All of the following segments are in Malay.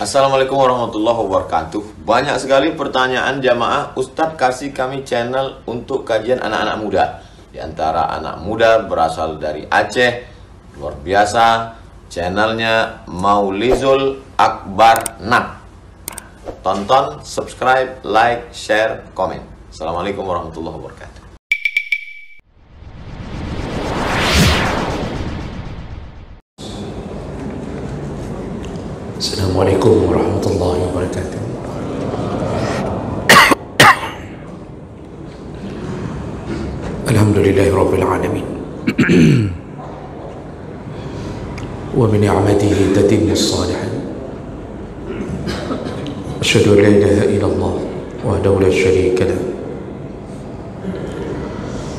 Assalamualaikum warahmatullahi wabarakatuh. Banyak sekali pertanyaan jamaah, Ustadz kasih kami channel untuk kajian anak-anak muda. Di antara anak muda berasal dari Aceh, luar biasa, channelnya Maulizul Akbar Nak. Tonton, subscribe, like, share, komen. Assalamualaikum warahmatullahi wabarakatuh. Assalamualaikum warahmatullahi wabarakatuh. Alhamdulillahi rabbil alamin. Wa bi ni'matihi tatimmu as-salihat. Asyhadu an la ilaha illallah wahdahu la syarika lah.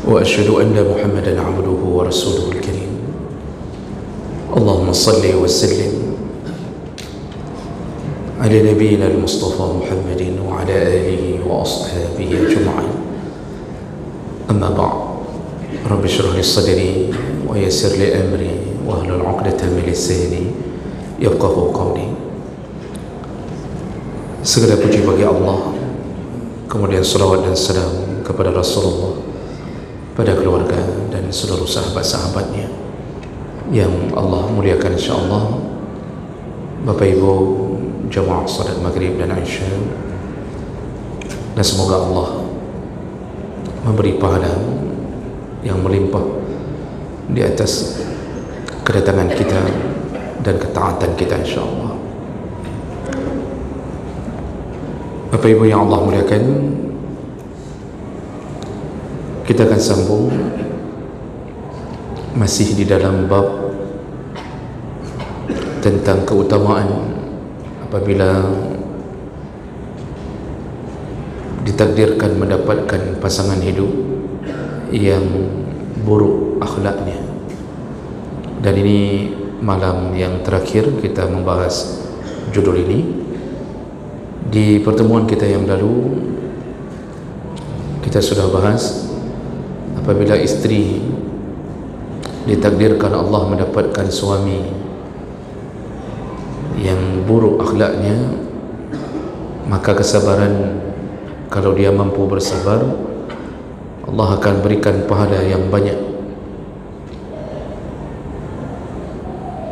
Wa asyhadu anna Muhammadan 'abduhu wa rasuluhu al-karim. Allahumma shalli wa sallim على نبينا المصطفى محمد وعلى آله وأصحابه أجمعين. أما بعد، رب اشرح لي صدري ويسر لي أمري واحلل عقدة من لساني يفقهوا قولي. Segala puji bagi Allah, kemudian salawat dan salam kepada Rasulullah, pada keluarga dan seluruh sahabat-sahabatnya yang Allah muliakan insyaAllah. Bapak Ibu jamaah salat maghrib dan isya, dan semoga Allah memberi pahala yang melimpah di atas kedatangan kita dan ketaatan kita insyaAllah. Bapak Ibu yang Allah muliakan, kita akan sambung masih di dalam bab tentang keutamaan apabila ditakdirkan mendapatkan pasangan hidup yang buruk akhlaknya. Dan ini malam yang terakhir kita membahas judul ini. Di pertemuan kita yang lalu kita sudah bahas apabila isteri ditakdirkan Allah mendapatkan suami yang buruk akhlaknya, maka kesabaran, kalau dia mampu bersabar, Allah akan berikan pahala yang banyak.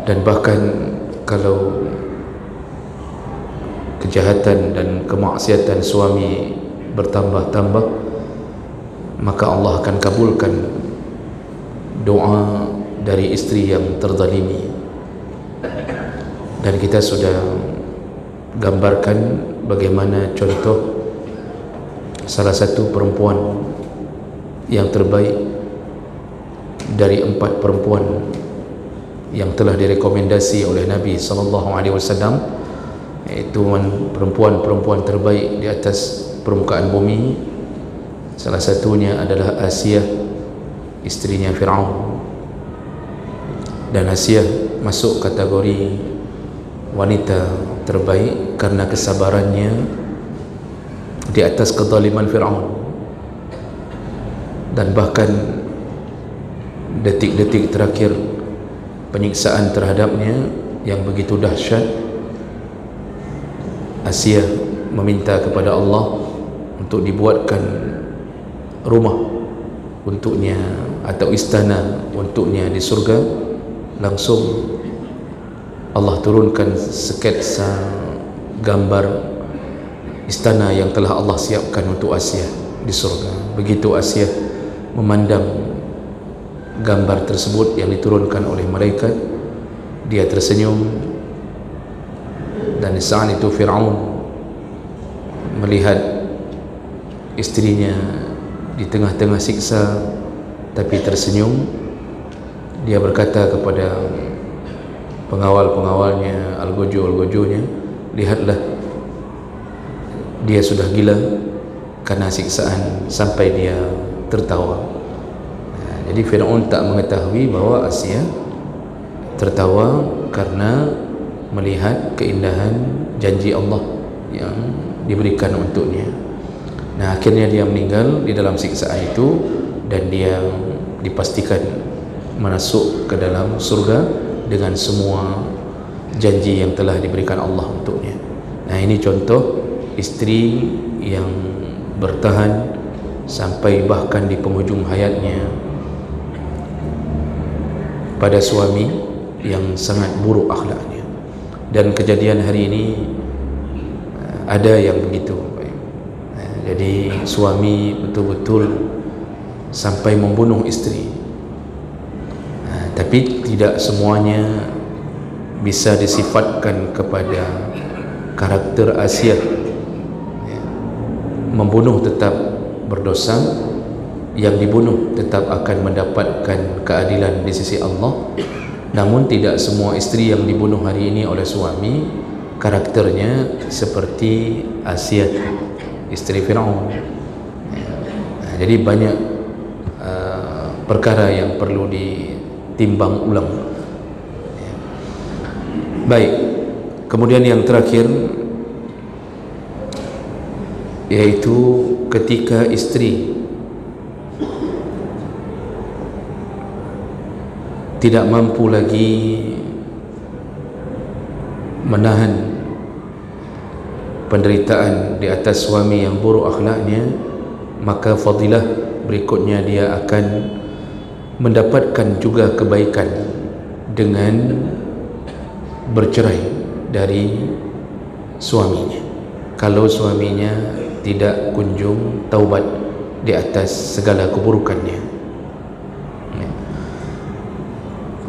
Dan bahkan kalau kejahatan dan kemaksiatan suami bertambah-tambah, maka Allah akan kabulkan doa dari isteri yang terzalimi. Dan kita sudah gambarkan bagaimana contoh salah satu perempuan yang terbaik dari 4 perempuan yang telah direkomendasi oleh Nabi SAW, yaitu perempuan-perempuan terbaik di atas permukaan bumi. Salah satunya adalah Asiyah, istrinya Fir'aun. Dan Asiyah masuk kategori wanita terbaik karena kesabarannya di atas kezaliman Fir'aun. Dan bahkan detik-detik terakhir penyiksaan terhadapnya yang begitu dahsyat, Asiyah meminta kepada Allah untuk dibuatkan rumah untuknya atau istana untuknya di surga. Langsung Allah turunkan sketsa gambar istana yang telah Allah siapkan untuk Asiyah di surga. Begitu Asiyah memandang gambar tersebut yang diturunkan oleh malaikat, dia tersenyum. Dan di saat itu Fir'aun melihat istrinya di tengah-tengah siksa tapi tersenyum. Dia berkata kepada pengawal-pengawalnya, algojo-algojonya, lihatlah, dia sudah gila karena siksaan sampai dia tertawa. Jadi Fir'aun tak mengetahui bahawa Asiyah tertawa karena melihat keindahan janji Allah yang diberikan untuknya. Nah, akhirnya dia meninggal di dalam siksaan itu dan dia dipastikan masuk ke dalam surga dengan semua janji yang telah diberikan Allah untuknya. Nah, ini contoh isteri yang bertahan sampai bahkan di penghujung hayatnya pada suami yang sangat buruk akhlaknya. Dan kejadian hari ini ada yang begitu. Jadi suami betul-betul sampai membunuh isteri. Tapi tidak semuanya bisa disifatkan kepada karakter Asia. Membunuh tetap berdosa, yang dibunuh tetap akan mendapatkan keadilan di sisi Allah. Namun tidak semua isteri yang dibunuh hari ini oleh suami karakternya seperti Asia, isteri Firaun. Jadi banyak perkara yang perlu ditimbang ulang. Baik, kemudian yang terakhir, yaitu ketika isteri tidak mampu lagi menahan penderitaan di atas suami yang buruk akhlaknya, maka fadilah berikutnya dia akan mendapatkan juga kebaikan dengan bercerai dari suaminya, kalau suaminya tidak kunjung taubat di atas segala keburukannya.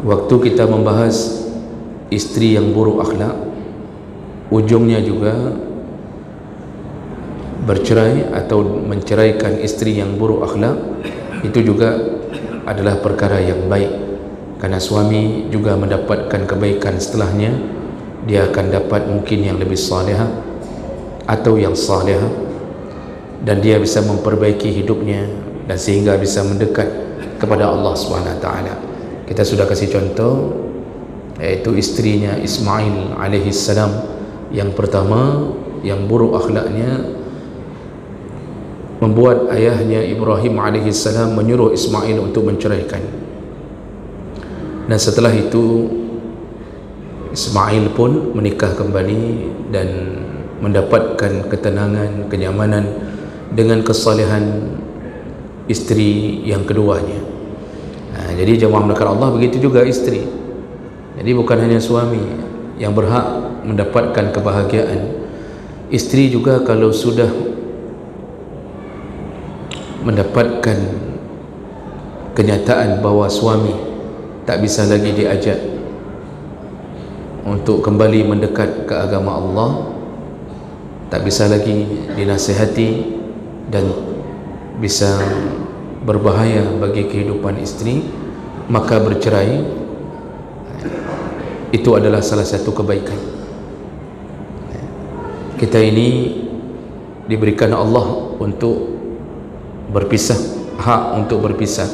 Waktu kita membahas isteri yang buruk akhlak, ujungnya juga bercerai atau menceraikan isteri yang buruk akhlak, itu juga adalah perkara yang baik, karena suami juga mendapatkan kebaikan setelahnya. Dia akan dapat mungkin yang lebih salihah atau yang salihah, dan dia bisa memperbaiki hidupnya dan sehingga bisa mendekat kepada Allah SWT. Kita sudah kasih contoh, yaitu istrinya Ismail alaihi salam yang pertama, yang buruk akhlaknya, membuat ayahnya Ibrahim alaihi salam menyuruh Ismail untuk menceraikan. Dan setelah itu Ismail pun menikah kembali dan mendapatkan ketenangan, kenyamanan dengan kesalehan isteri yang keduanya. Jadi jemaah melakukan Allah, begitu juga isteri. Jadi bukan hanya suami yang berhak mendapatkan kebahagiaan, isteri juga kalau sudah mendapatkan kenyataan bahawa suami tak bisa lagi diajak untuk kembali mendekat ke agama Allah, tak bisa lagi dinasihati dan bisa berbahaya bagi kehidupan isteri, maka bercerai itu adalah salah satu kebaikan. Kita ini diberikan Allah untuk berpisah, hak untuk berpisah.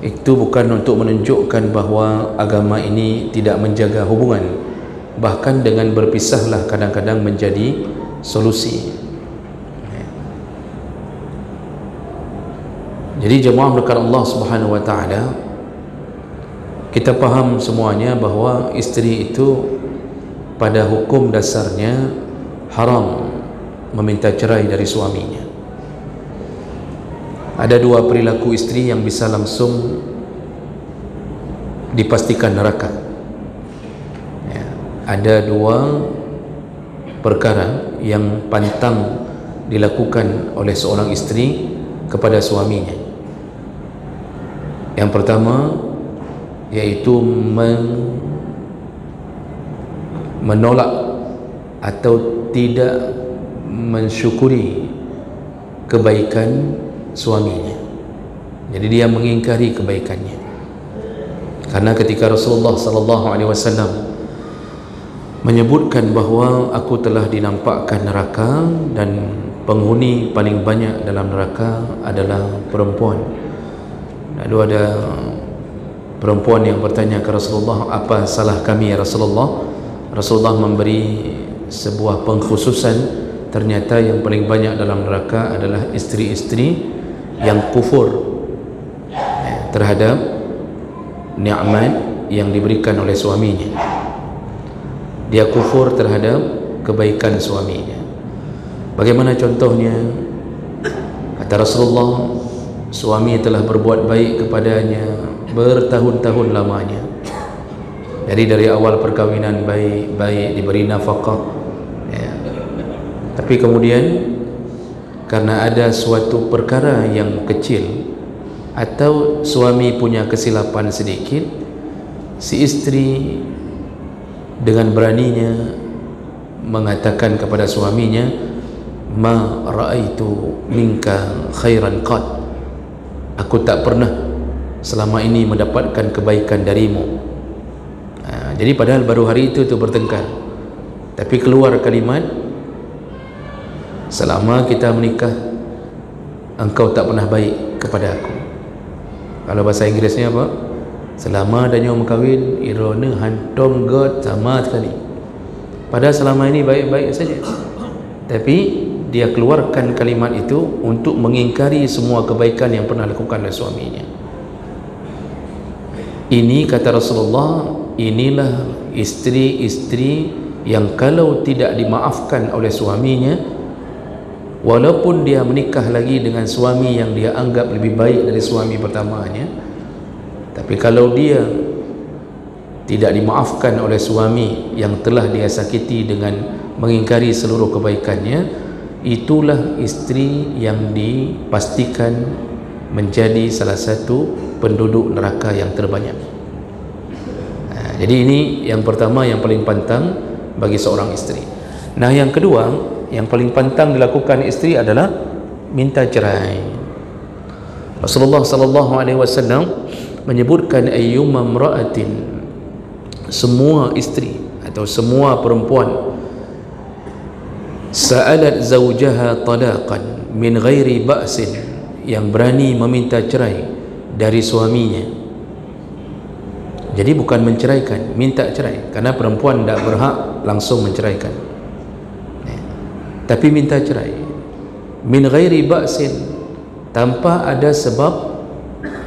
Itu bukan untuk menunjukkan bahawa agama ini tidak menjaga hubungan. Bahkan dengan berpisahlah kadang-kadang menjadi solusi. Jadi jemaah melakukan Allah Subhanahu wa taala, kita faham semuanya bahawa isteri itu pada hukum dasarnya haram meminta cerai dari suaminya. Ada dua perilaku isteri yang bisa langsung dipastikan neraka. Ada dua perkara yang pantang dilakukan oleh seorang isteri kepada suaminya. Yang pertama yaitu menolak atau tidak mensyukuri kebaikan suaminya. Jadi dia mengingkari kebaikannya. Karena ketika Rasulullah SAW menyebutkan bahawa aku telah dinampakkan neraka dan penghuni paling banyak dalam neraka adalah perempuan. Lalu ada perempuan yang bertanya ke Rasulullah, apa salah kami ya Rasulullah? Rasulullah memberi sebuah pengkhususan, ternyata yang paling banyak dalam neraka adalah isteri-isteri yang kufur terhadap nikmat yang diberikan oleh suaminya. dia kufur terhadap kebaikan suaminya. Bagaimana contohnya? Kata Rasulullah, suami telah berbuat baik kepadanya bertahun-tahun lamanya. Jadi dari awal perkahwinan baik, diberi nafkah, ya. Tapi kemudian karena ada suatu perkara yang kecil atau suami punya kesilapan sedikit, si istri dengan beraninya mengatakan kepada suaminya, ma ra'aitu minka khairan qad, aku tak pernah selama ini mendapatkan kebaikan darimu. Jadi padahal baru hari itu bertengkar, tapi keluar kalimat, selama kita menikah engkau tak pernah baik kepada aku. Kalau bahasa Inggerisnya apa? Selama adanya kahwin, irona hantom god sama sekali. Padahal selama ini baik-baik saja, tapi dia keluarkan kalimat itu untuk mengingkari semua kebaikan yang pernah lakukan oleh suaminya. Ini kata Rasulullah, inilah istri-istri yang kalau tidak dimaafkan oleh suaminya, walaupun dia menikah lagi dengan suami yang dia anggap lebih baik dari suami pertamanya, tapi kalau dia tidak dimaafkan oleh suami yang telah dia sakiti dengan mengingkari seluruh kebaikannya, itulah istri yang dipastikan menjadi salah satu penduduk neraka yang terbanyak. Jadi ini yang pertama, yang paling pantang bagi seorang istri. Nah, yang kedua, yang paling pantang dilakukan istri adalah minta cerai. Rasulullah sallallahu alaihi wasallam menyebutkan ayyuma imra'atin, semua istri atau semua perempuan sa'alat zawjaha talaqan min ghairi ba'sin, yang berani meminta cerai dari suaminya. Jadi bukan menceraikan, minta cerai, karena perempuan tidak berhak langsung menceraikan, tapi minta cerai min ghairi ba'sin, tanpa ada sebab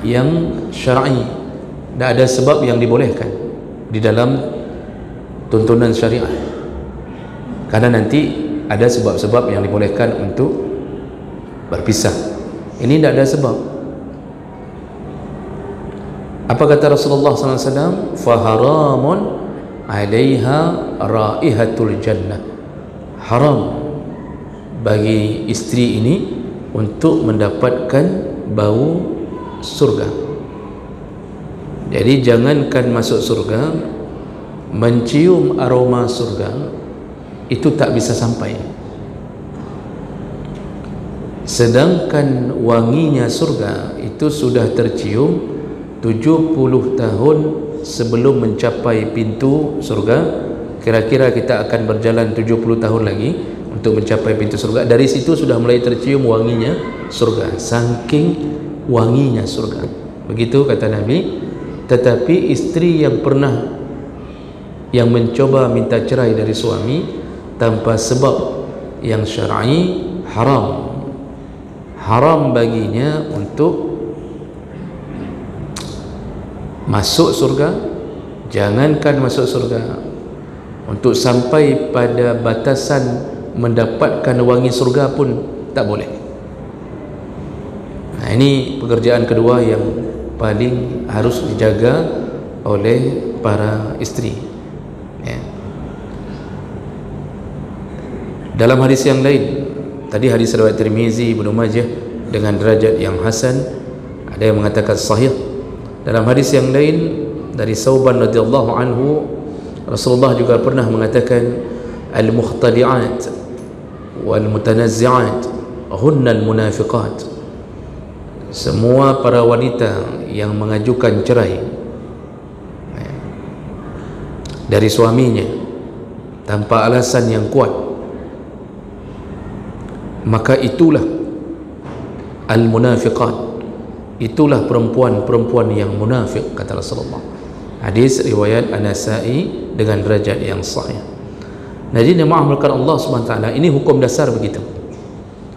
yang syar'i, tidak ada sebab yang dibolehkan di dalam tuntunan syariat. Karena nanti ada sebab-sebab yang dibolehkan untuk berpisah, ini tidak ada sebab. Apa kata Rasulullah SAW? Faharamun alaiha raihatul jannah, haram bagi istri ini untuk mendapatkan bau surga. Jadi jangankan masuk surga, mencium aroma surga itu tak bisa sampai. Sedangkan wanginya surga itu sudah tercium 70 tahun sebelum mencapai pintu surga. Kira-kira kita akan berjalan 70 tahun lagi untuk mencapai pintu surga. Dari situ sudah mulai tercium wanginya surga, saking wanginya surga. Begitu kata Nabi. Tetapi istri yang mencoba minta cerai dari suami tanpa sebab yang syar'i, haram baginya untuk masuk surga. Jangankan masuk surga, untuk sampai pada batasan mendapatkan wangi surga pun tak boleh. Nah, ini pekerjaan kedua yang paling harus dijaga oleh para istri, ya. Dalam hadis yang lain, tadi hadis riwayat Tirmizi, Ibnu Majah dengan derajat yang hasan, ada yang mengatakan sahih. Dalam hadis yang lain dari Sauban radhiyallahu anhu, Rasulullah juga pernah mengatakan, al-mukhtadi'at wal mutanazzi'at hunnal munafiqat. Semua para wanita yang mengajukan cerai dari suaminya tanpa alasan yang kuat, maka itulah al-munafiqat, itulah perempuan-perempuan yang munafik, kata Rasulullah. Hadis riwayat An-Nasa'i dengan derajat yang sahih. Jadi dima'amulkan Allah SWT, ini hukum dasar begitu.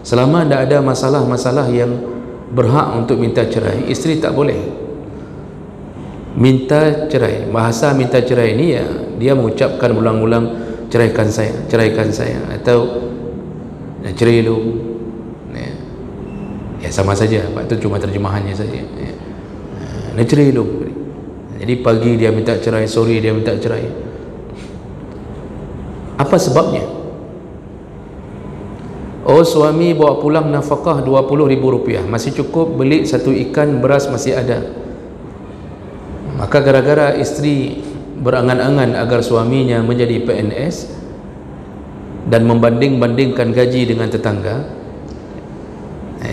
Selama tidak ada masalah-masalah yang berhak untuk minta cerai, istri tak boleh. minta cerai. Bahasa minta cerai ini ya dia mengucapkan ulang-ulang ceraikan saya, atau cerai lu. Ya sama saja, Pak, itu cuma terjemahannya saja. Cerai lu. Jadi pagi dia minta cerai, sore dia minta cerai. Apa sebabnya? Oh, suami bawa pulang nafkah Rp20.000, masih cukup beli satu ikan, beras masih ada. Maka gara-gara isteri berangan-angan agar suaminya menjadi PNS dan membanding-bandingkan gaji dengan tetangga,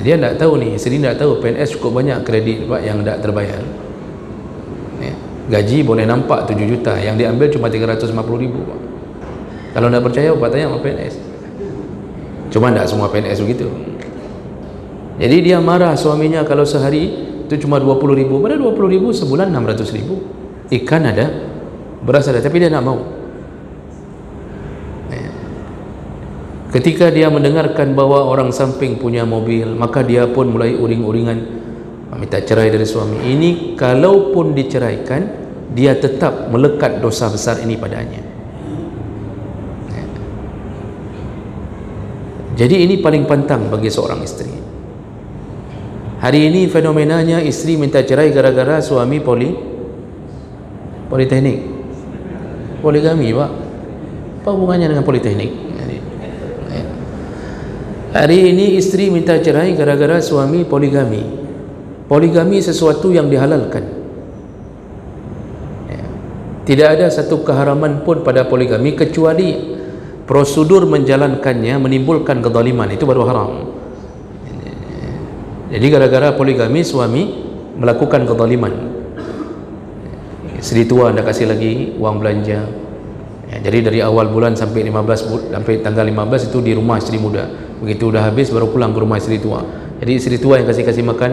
dia tidak tahu nih, isteri tidak tahu PNS cukup banyak kredit, Pak, yang tidak terbayar. Gaji boleh nampak 7 juta, yang diambil cuma 350.000, Pak. Kalau tidak percaya, Pak, tanya sama PNS. Cuma tidak semua PNS begitu. Jadi dia marah suaminya kalau sehari itu cuma 20.000, pada 20.000 sebulan 600.000. Ikan ada, beras ada, tapi dia tidak mau. Ketika dia mendengarkan bahwa orang samping punya mobil, maka dia pun mulai uring-uringan minta cerai dari suami. Ini kalaupun diceraikan, dia tetap melekat dosa besar ini padanya. Jadi ini paling pantang bagi seorang isteri. Hari ini fenomenanya isteri minta cerai gara-gara suami politeknik, poligami, Pak. Apa hubungannya dengan politeknik? Hari ini isteri minta cerai gara-gara suami poligami. Poligami sesuatu yang dihalalkan. Tidak ada satu keharaman pun pada poligami kecuali prosedur menjalankannya menimbulkan kezaliman, itu baru haram. Jadi gara-gara poligami suami melakukan kezaliman. Isteri tua anda kasih lagi uang belanja. Jadi dari awal bulan sampai tanggal 15 itu di rumah isteri muda. Begitu udah habis baru pulang ke rumah isteri tua. Jadi isteri tua yang kasih makan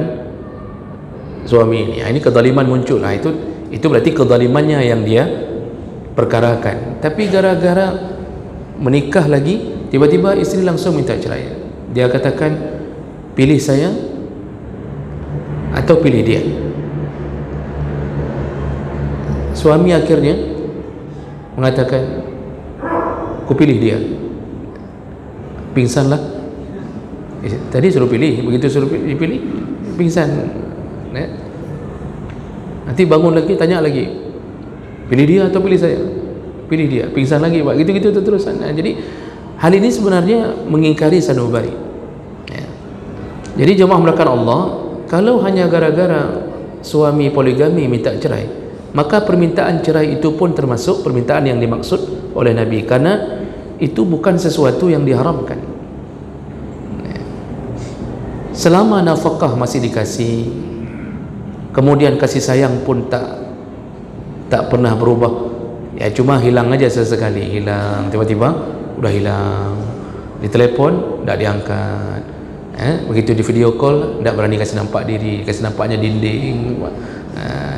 suami ini. Ini kezaliman muncul. Itu berarti kezalimannya yang dia perkarakan. Tapi gara-gara menikah lagi, tiba-tiba isteri langsung minta cerai. Dia katakan, pilih saya atau pilih dia. Suami akhirnya mengatakan, aku pilih dia. Pingsanlah. Tadi suruh pilih, begitu suruh dipilih, pingsan. Nanti bangun lagi, tanya lagi, pilih dia atau pilih saya? Pilih dia, pingsan lagi, Pak. Gitu-gitu terus. Jadi hal ini sebenarnya mengingkari sanubari. Jadi jemaah melakukan Allah, kalau hanya gara-gara suami poligami minta cerai, maka permintaan cerai itu pun termasuk permintaan yang dimaksud oleh Nabi, karena itu bukan sesuatu yang diharamkan. Selama nafkah masih dikasih, kemudian kasih sayang pun tak pernah berubah, ya cuma hilang aja sesekali, hilang, tiba-tiba udah hilang. Ditelepon tak diangkat, begitu di video call tak berani kasih nampak diri, kasih nampaknya dinding.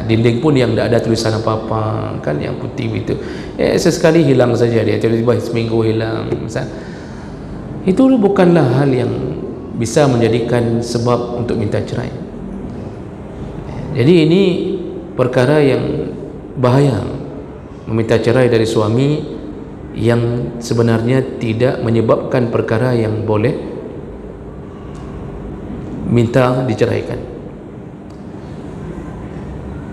Dinding pun yang tidak ada tulisan apa-apa, kan, yang putih itu. Sesekali hilang saja dia, tiba-tiba seminggu hilang. Itu bukanlah hal yang bisa menjadikan sebab untuk minta cerai. Jadi ini perkara yang bahaya, meminta cerai dari suami yang sebenarnya tidak menyebabkan perkara yang boleh minta diceraikan.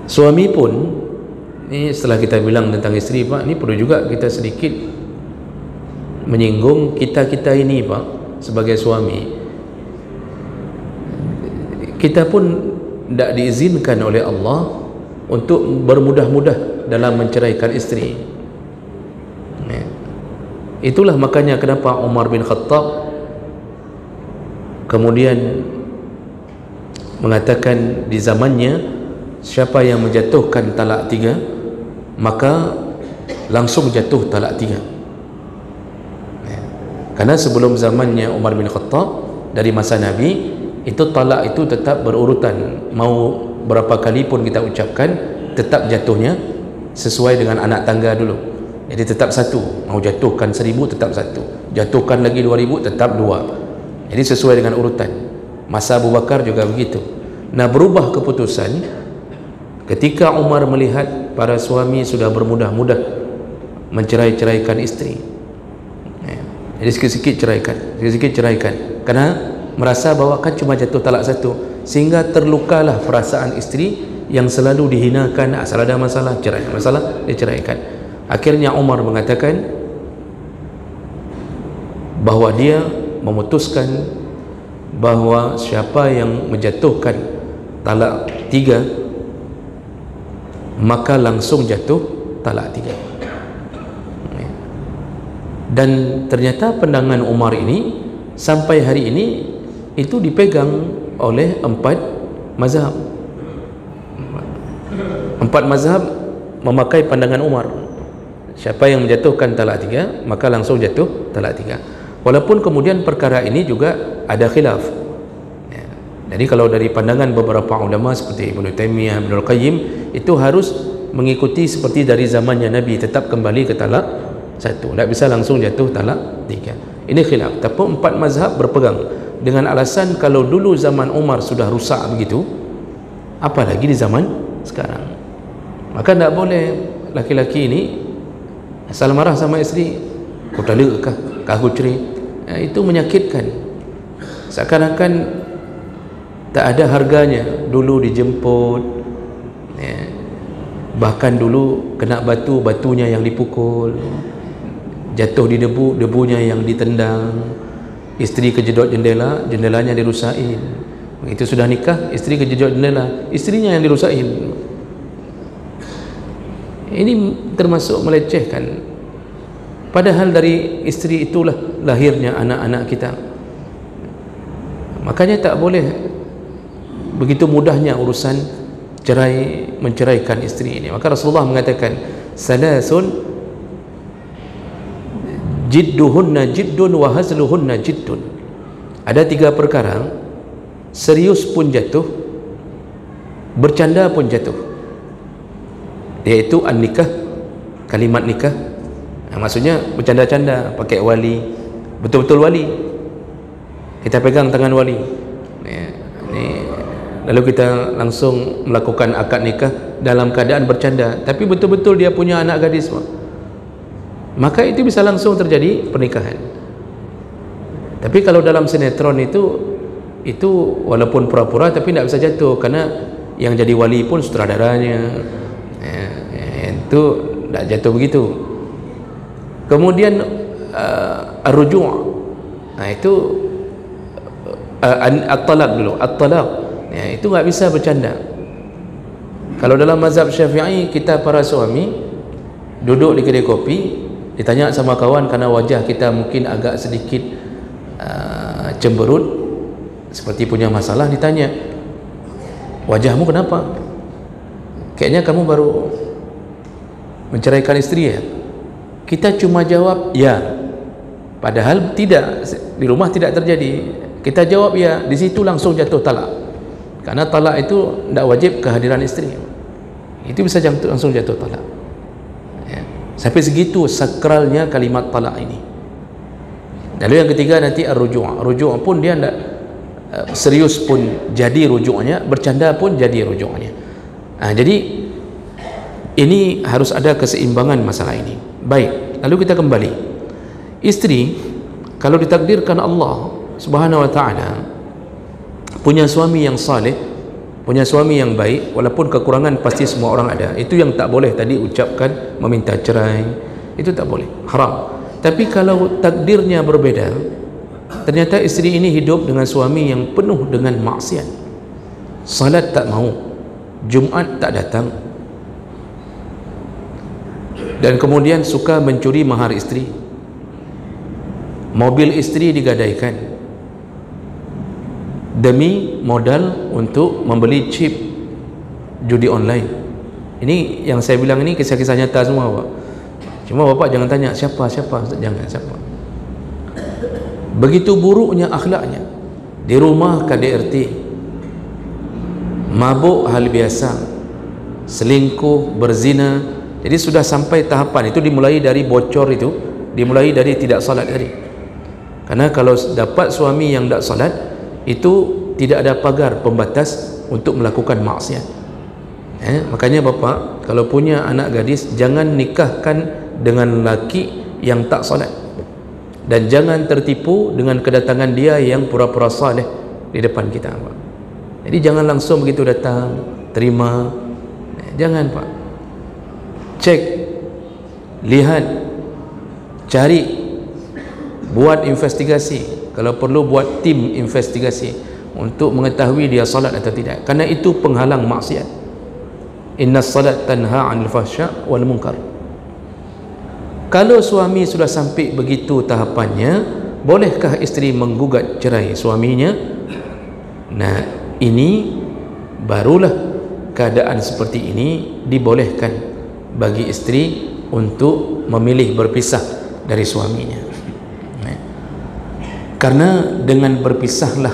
Suami pun, ini setelah kita bilang tentang isteri, Pak, ini perlu juga kita sedikit menyinggung kita ini, Pak, sebagai suami. Kita pun tidak diizinkan oleh Allah untuk bermudah-mudah dalam menceraikan isteri. Itulah makanya kenapa Umar bin Khattab kemudian mengatakan di zamannya, siapa yang menjatuhkan talak 3 maka langsung jatuh talak 3. Karena sebelum zamannya Umar bin Khattab, dari masa Nabi, itu talak itu tetap berurutan. Mau berapa kali pun kita ucapkan, tetap jatuhnya sesuai dengan anak tangga dulu. Jadi tetap 1, mau jatuhkan 1000 tetap 1, jatuhkan lagi 2000 tetap 2. Jadi sesuai dengan urutan. Masa Abu Bakar juga begitu. Nah, berubah keputusan Ketika Umar melihat para suami sudah bermudah-mudah mencerai-ceraikan isteri, jadi sikit-sikit ceraikan, kerana merasa bahawa kan cuma jatuh talak satu, sehingga terlukalah perasaan isteri yang selalu dihinakan. Asal ada masalah cerai, masalah dia ceraikan. Akhirnya Umar mengatakan bahawa dia memutuskan bahawa siapa yang menjatuhkan talak 3 maka langsung jatuh talak 3. Dan ternyata pandangan Umar ini sampai hari ini itu dipegang oleh 4 mazhab. 4 mazhab memakai pandangan Umar. Siapa yang menjatuhkan talak 3 maka langsung jatuh talak 3. Walaupun kemudian perkara ini juga ada khilaf. Jadi kalau dari pandangan beberapa ulama seperti Ibnu Taimiyah, Ibnu Qayyim, itu harus mengikuti seperti dari zamannya Nabi, tetap kembali ke talak 1, tak bisa langsung jatuh talak 3. Ini khilaf. Tapi 4 mazhab berpegang dengan alasan kalau dulu zaman Umar sudah rusak begitu, apalagi di zaman sekarang. Maka tak boleh laki-laki ini asal marah sama isteri, kau talak kah, kau cerai. Itu menyakitkan, seakan-akan tak ada harganya. Dulu dijemput, bahkan dulu kena batu, batunya yang dipukul, jatuh di debu, debunya yang ditendang, isteri kejedot jendela, jendelanya dirusakin. Itu sudah nikah, isteri kejedot jendela, istrinya yang dirusakin. Ini termasuk melecehkan, padahal dari isteri itulah lahirnya anak-anak kita. Makanya tak boleh begitu mudahnya urusan cerai, menceraikan isteri ini. Maka Rasulullah mengatakan salasun jidduhunna jiddun wa hazluhunna jiddun. Ada 3 perkara, serius pun jatuh, bercanda pun jatuh, iaitu an-nikah, kalimat nikah. Maksudnya bercanda-canda, pakai wali, betul-betul wali, kita pegang tangan wali, lalu kita langsung melakukan akad nikah dalam keadaan bercanda, tapi betul-betul dia punya anak gadis, maka itu bisa langsung terjadi pernikahan. Tapi kalau dalam sinetron itu walaupun pura-pura tapi tidak bisa jatuh, karena yang jadi wali pun sutradaranya, itu tidak jatuh begitu. Kemudian ar-ruju', itu at-talaq dulu, at-talaq, itu nggak bisa bercanda. Kalau dalam mazhab Syafi'i, kita para suami duduk di kedai kopi, ditanya sama kawan karena wajah kita mungkin agak sedikit cemberut, seperti punya masalah, ditanya, wajahmu kenapa? Kayaknya kamu baru menceraikan istri ya? Kita cuma jawab ya, padahal tidak, di rumah tidak terjadi. Kita jawab ya, di situ langsung jatuh talak, karena talak itu tidak wajib kehadiran istri, itu bisa langsung jatuh talak. Sampai segitu sakralnya kalimat talak ini. Lalu yang ketiga nanti ar-ruju'. Ruju' pun dia tidak serius pun jadi rujuknya, bercanda pun jadi rujuknya. Jadi ini harus ada keseimbangan masalah ini. Baik, lalu kita kembali. Istri kalau ditakdirkan Allah Subhanahu wa ta'ala punya suami yang saleh, punya suami yang baik, walaupun kekurangan pasti semua orang ada, itu yang tak boleh tadi ucapkan meminta cerai, itu tak boleh, haram. Tapi kalau takdirnya berbeda, ternyata isteri ini hidup dengan suami yang penuh dengan maksiat, salat tak mau, Jumaat tak datang, dan kemudian suka mencuri mahar isteri, mobil isteri digadaikan demi modal untuk membeli chip judi online. Ini yang saya bilang ini kisah-kisah nyata semua, Pak. Cuma Bapak jangan tanya siapa, jangan siapa. Begitu buruknya akhlaknya. Di rumah KDRT, mabuk hal biasa, selingkuh, berzina. Jadi sudah sampai tahapan itu, dimulai dari bocor itu, dimulai dari tidak salat tadi. Karena kalau dapat suami yang tidak salat, itu tidak ada pagar pembatas untuk melakukan maksiat. Makanya bapa kalau punya anak gadis, jangan nikahkan dengan lelaki yang tak solat, dan jangan tertipu dengan kedatangan dia yang pura-pura saleh di depan kita, Pak. Jadi jangan langsung begitu datang terima, jangan, Pak. Cek, lihat, cari, buat investigasi, kalau perlu buat tim investigasi untuk mengetahui dia salat atau tidak, kerana itu penghalang maksiat. Inna salat tanha 'anil fahsya wal munkar. Kalau suami sudah sampai begitu tahapannya, bolehkah isteri menggugat cerai suaminya? Nah, ini barulah keadaan seperti ini dibolehkan bagi isteri untuk memilih berpisah dari suaminya. Karena dengan berpisahlah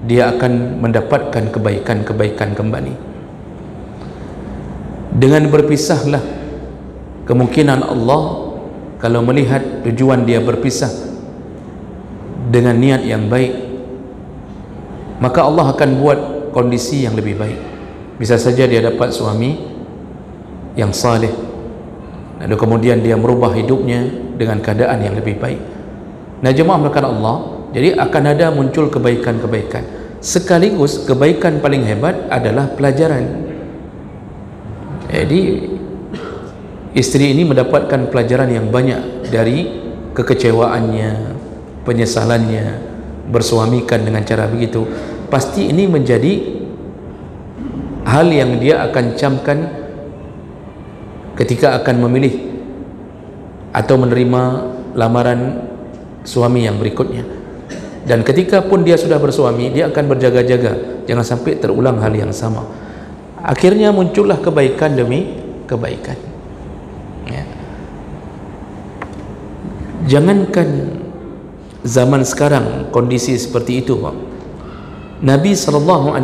dia akan mendapatkan kebaikan-kebaikan kembali. Dengan berpisahlah kemungkinan Allah kalau melihat tujuan dia berpisah dengan niat yang baik, maka Allah akan buat kondisi yang lebih baik. Bisa saja dia dapat suami yang saleh, lalu kemudian dia merubah hidupnya dengan keadaan yang lebih baik. Nah, jemaah melakukan Allah, jadi akan ada muncul kebaikan-kebaikan. Sekaligus kebaikan paling hebat adalah pelajaran. Jadi isteri ini mendapatkan pelajaran yang banyak dari kekecewaannya, penyesalannya, bersuamikan dengan cara begitu. Pasti ini menjadi hal yang dia akan camkan ketika akan memilih atau menerima lamaran suami yang berikutnya. Dan ketika pun dia sudah bersuami, dia akan berjaga-jaga jangan sampai terulang hal yang sama. Akhirnya muncullah kebaikan demi kebaikan. Jangankan zaman sekarang kondisi seperti itu, Pak. Nabi SAW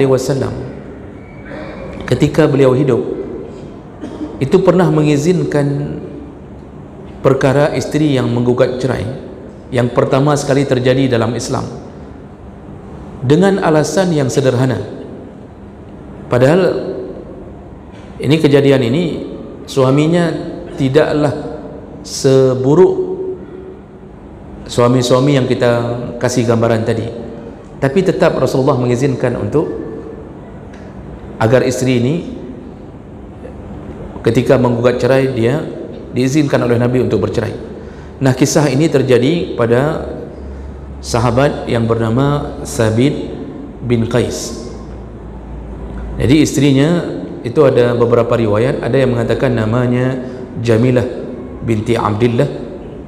ketika beliau hidup itu pernah mengizinkan perkara isteri yang menggugat cerai yang pertama sekali terjadi dalam Islam dengan alasan yang sederhana. Padahal ini kejadian ini suaminya tidaklah seburuk suami-suami yang kita kasih gambaran tadi, tapi tetap Rasulullah mengizinkan untuk agar istri ini ketika menggugat cerai dia diizinkan oleh Nabi untuk bercerai. Nah, kisah ini terjadi pada sahabat yang bernama Sabit bin Qais. Jadi istrinya itu ada beberapa riwayat, ada yang mengatakan namanya Jamilah binti Abdillah,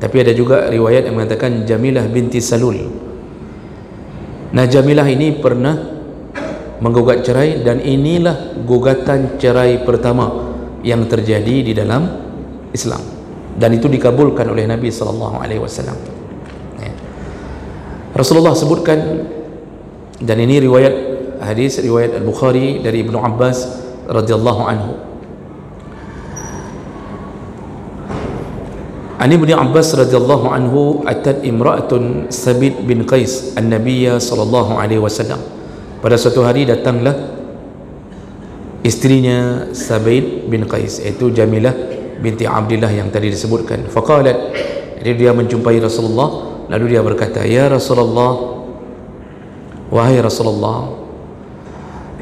tapi ada juga riwayat yang mengatakan Jamilah binti Salul. Nah, Jamilah ini pernah menggugat cerai, dan inilah gugatan cerai pertama yang terjadi di dalam Islam, dan itu dikabulkan oleh Nabi SAW. Rasulullah sebutkan, dan ini riwayat hadis riwayat Al-Bukhari dari Ibnu Abbas radhiyallahu anhu. An Ibnu Abbas radhiyallahu anhu atat imra'atun Sabit bin Qais an-Nabiyya sallallahu alaihi wasallam. Pada suatu hari datanglah istrinya Sabit bin Qais, iaitu Jamilah binti Abdillah yang tadi disebutkan. Faqalat, jadi dia menjumpai Rasulullah, lalu dia berkata, "Ya Rasulullah, wahai Rasulullah,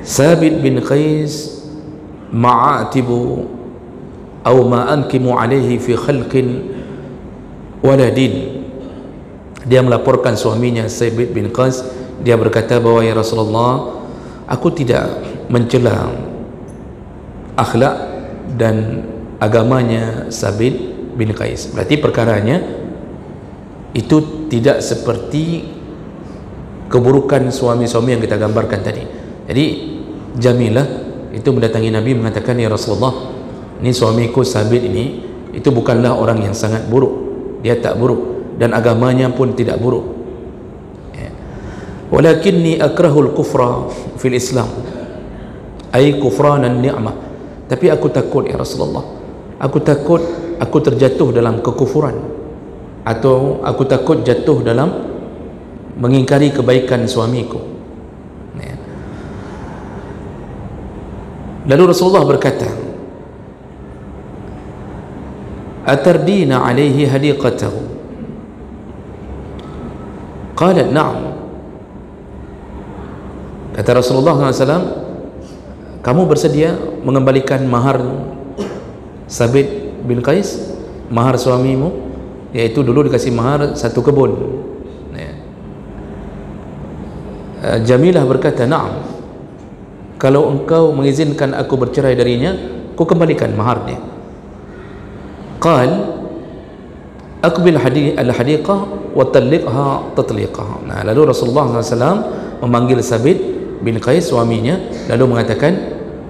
Sabit bin Qais ma'atibu atau ma'ankimu alaihi fi khalqin waladin." Dia melaporkan suaminya Sabit bin Qais, dia berkata bahwa, ya Rasulullah, aku tidak mencela akhlak dan agamanya Sabit bin Qais. Berarti perkaranya itu tidak seperti keburukan suami-suami yang kita gambarkan tadi. Jadi Jamilah itu mendatangi Nabi mengatakan, ya Rasulullah, ini suamiku Sabit ini itu bukanlah orang yang sangat buruk, dia tak buruk, dan agamanya pun tidak buruk. Walakinni akrahul kufra fil Islam, ay kufranan ni'mah. Tapi aku takut, ya Rasulullah, aku takut aku terjatuh dalam kekufuran, atau aku takut jatuh dalam mengingkari kebaikan suamiku. Lalu Rasulullah berkata, atardina alaihi hadiqatahu? Qalat na'am. Kata Rasulullah SAW, kamu bersedia mengembalikan mahar Sabit bin Qais, mahar suamimu, yaitu dulu dikasih mahar 1 kebun. Jamilah berkata, na'am, kalau engkau mengizinkan aku bercerai darinya, aku kembalikan maharnya. Qal aqbil al-hadiqah wa talliqha tatliqah. Nah, lalu Rasulullah SAW memanggil Sabit bin Qais, suaminya, lalu mengatakan,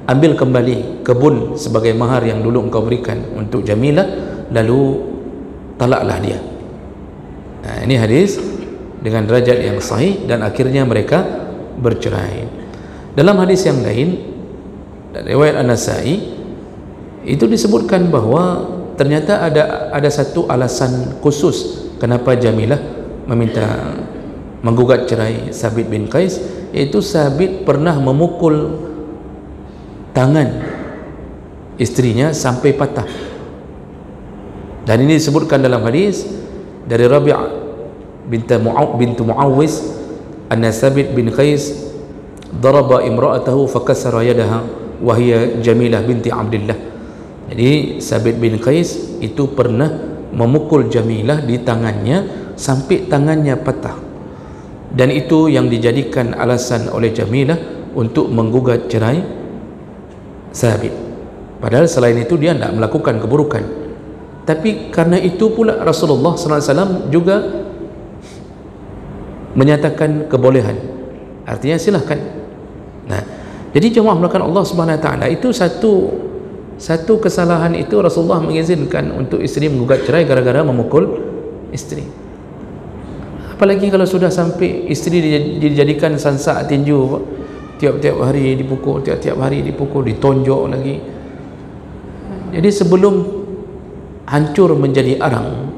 ambil kembali kebun sebagai mahar yang dulu engkau berikan untuk Jamilah, lalu talaklah dia. Nah, ini hadis dengan derajat yang sahih, dan akhirnya mereka bercerai. Dalam hadis yang lain, riwayat An-Nasa'i, itu disebutkan bahawa ternyata ada satu alasan khusus kenapa Jamilah meminta menggugat cerai Sabit bin Qais, iaitu Sabit pernah memukul tangan istrinya sampai patah. Dan ini disebutkan dalam hadis dari Rabi' bintu Muawwiz, anna Sabit bin Qais daraba imra'atahu fakasara yadaha wa hiya Jamilah binti Abdillah. Jadi Sabit bin Qais itu pernah memukul Jamilah di tangannya sampai tangannya patah, dan itu yang dijadikan alasan oleh Jamilah untuk menggugat cerai Sabit. Padahal selain itu dia tidak melakukan keburukan, tapi karena itu pula Rasulullah SAW juga menyatakan kebolehan, artinya silahkan. Nah, jadi jemaah melakukan Allah Subhanahu Wa Taala, itu satu kesalahan itu Rasulullah mengizinkan untuk isteri menggugat cerai gara-gara memukul isteri. Apalagi kalau sudah sampai isteri dijadikan sansak tinju, tiap-tiap hari dipukul, ditonjok lagi. Jadi sebelum hancur menjadi arang,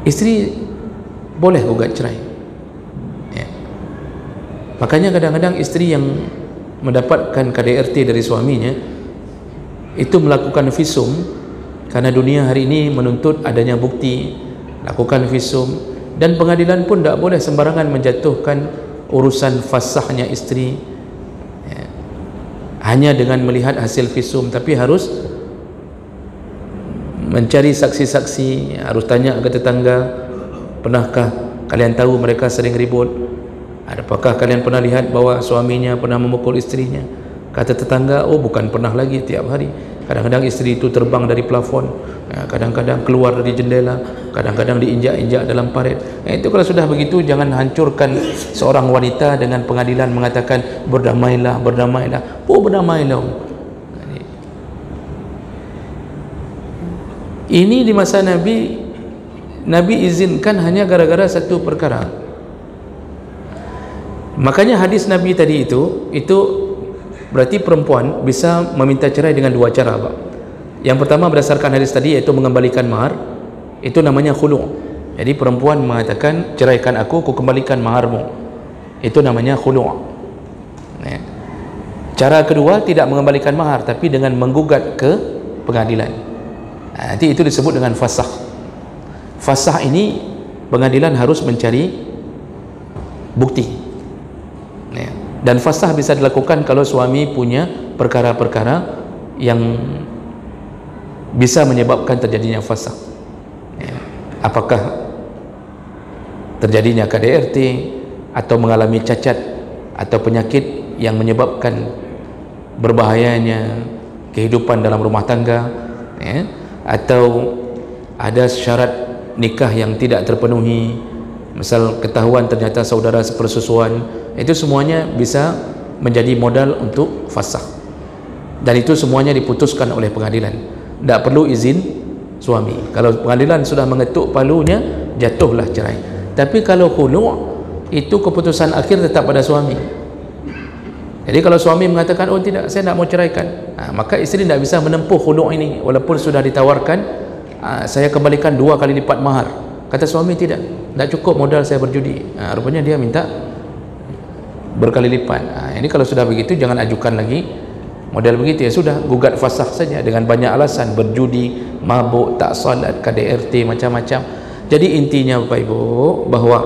isteri boleh gugat cerai. Ya. Makanya kadang-kadang isteri yang mendapatkan KDRT dari suaminya itu melakukan visum, karena dunia hari ini menuntut adanya bukti, lakukan visum, dan pengadilan pun tidak boleh sembarangan menjatuhkan urusan fasahnya isteri ya, hanya dengan melihat hasil visum, tapi harus mencari saksi-saksi, harus tanya ke tetangga, pernahkah kalian tahu mereka sering ribut? Apakah kalian pernah lihat bahwa suaminya pernah memukul istrinya? Kata tetangga, oh bukan pernah lagi, tiap hari. Kadang-kadang isteri itu terbang dari plafon, kadang-kadang keluar dari jendela, kadang-kadang diinjak-injak dalam parit. Itu kalau sudah begitu, jangan hancurkan seorang wanita dengan pengadilan mengatakan berdamailah, berdamailah. Oh berdamailah. Ini di masa Nabi izinkan hanya gara-gara satu perkara. Makanya hadis Nabi tadi itu berarti perempuan bisa meminta cerai dengan 2 cara, Pak. Yang pertama berdasarkan hadis tadi, yaitu mengembalikan mahar, itu namanya khulu'. Jadi perempuan mengatakan, ceraikan aku kembalikan maharmu, itu namanya khulu'. Ya. Cara kedua tidak mengembalikan mahar, tapi dengan menggugat ke pengadilan. Nanti itu disebut dengan fasakh. Fasakh ini pengadilan harus mencari bukti. Ya. Dan fasakh bisa dilakukan kalau suami punya perkara-perkara yang bisa menyebabkan terjadinya fasakh. Ya. Apakah terjadinya KDRT, atau mengalami cacat atau penyakit yang menyebabkan berbahayanya kehidupan dalam rumah tangga, ya. Atau ada syarat nikah yang tidak terpenuhi, misal ketahuan ternyata saudara sepersusuan, itu semuanya bisa menjadi modal untuk fasakh, dan itu semuanya diputuskan oleh pengadilan, tidak perlu izin suami. Kalau pengadilan sudah mengetuk palunya, jatuhlah cerai. Tapi kalau khulu', itu keputusan akhir tetap pada suami. Jadi kalau suami mengatakan, oh tidak, saya tidak mau ceraikan, maka isteri tidak bisa menempuh khulu' ini, walaupun sudah ditawarkan, saya kembalikan 2 kali lipat mahar. Kata suami, tidak cukup modal saya berjudi. Rupanya dia minta berkali lipat. Ini kalau sudah begitu, jangan ajukan lagi Model begitu ya sudah, gugat fasakh saja dengan banyak alasan, berjudi, mabuk, tak salat, KDRT, macam-macam. Jadi intinya Bapak Ibu bahawa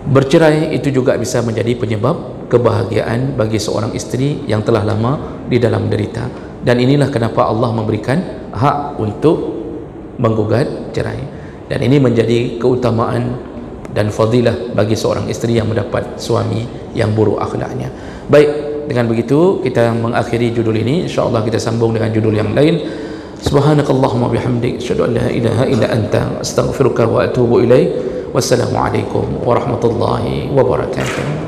bercerai itu juga bisa menjadi penyebab kebahagiaan bagi seorang isteri yang telah lama di dalam derita. Dan inilah kenapa Allah memberikan hak untuk menggugat cerai. Dan ini menjadi keutamaan dan fadilah bagi seorang isteri yang mendapat suami yang buruk akhlaknya. Baik, dengan begitu kita mengakhiri judul ini. InsyaAllah kita sambung dengan judul yang lain. Subhanakallahumma bihamdik, asyhadu an la ilaha illa anta, astaghfiruka wa atubu ilaik. Wassalamualaikum warahmatullahi wabarakatuh.